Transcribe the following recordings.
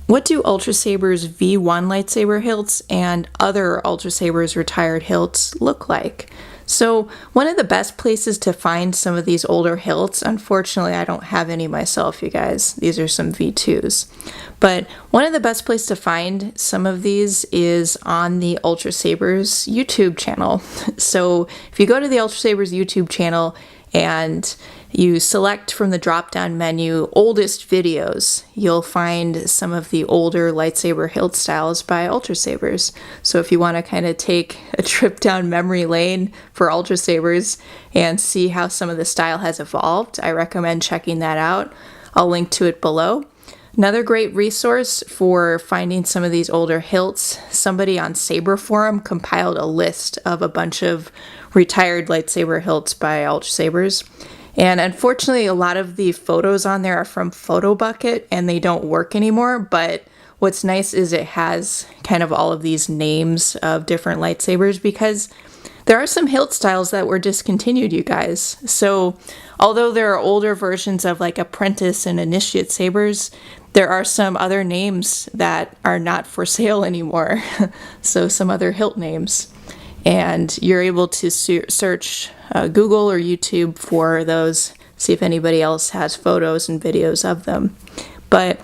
What do Ultrasabers V1 lightsaber hilts and other Ultrasabers retired hilts look like? So one of the best places to find some of these older hilts, unfortunately I don't have any myself, you guys, these are some V2s, but one of the best places to find some of these is on the Ultrasabers YouTube channel. So if you go to the Ultrasabers YouTube channel and you select from the drop-down menu oldest videos, you'll find some of the older lightsaber hilt styles by Ultrasabers. So if you want to kind of take a trip down memory lane for Ultrasabers and see how some of the style has evolved, I recommend checking that out. I'll link to it below. Another great resource for finding some of these older hilts, somebody on Saber Forum compiled a list of a bunch of retired lightsaber hilts by Ultrasabers. And unfortunately, a lot of the photos on there are from PhotoBucket and they don't work anymore. But what's nice is it has kind of all of these names of different lightsabers because there are some hilt styles that were discontinued, you guys. So although there are older versions of like apprentice and initiate sabers, there are some other names that are not for sale anymore. So some other hilt names. And you're able to search Google or YouTube for those, see if anybody else has photos and videos of them. But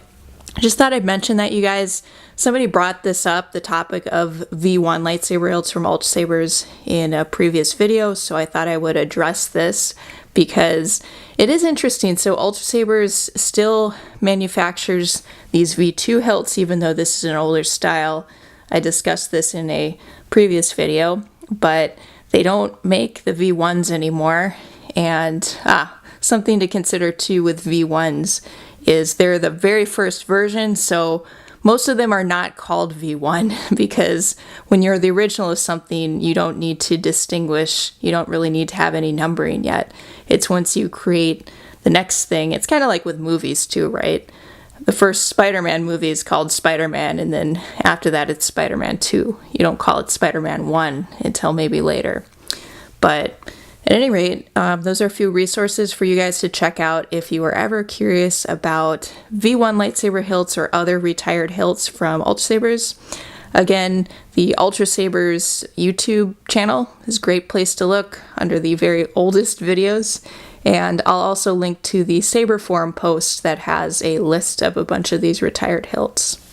I just thought I'd mention that, you guys. Somebody brought this up, the topic of V1 lightsaber hilts from Ultrasabers in a previous video, so I thought I would address this because it is interesting. So Ultrasabers still manufactures these V2 hilts, even though this is an older style. I discussed this in a previous video, but they don't make the V1s anymore. And something to consider too with V1s is they're the very first version, so most of them are not called V1 because when you're the original of something, you don't need to distinguish, you don't really need to have any numbering yet. It's once you create the next thing. It's kind of like with movies too, right? The first Spider-Man movie is called Spider-Man, and then after that it's Spider-Man 2. You don't call it Spider-Man 1 until maybe later. But at any rate, those are a few resources for you guys to check out if you are ever curious about V1 lightsaber hilts or other retired hilts from Ultrasabers. Again, the Ultrasabers YouTube channel is a great place to look under the very oldest videos. And I'll also link to the Saber Forum post that has a list of a bunch of these retired hilts.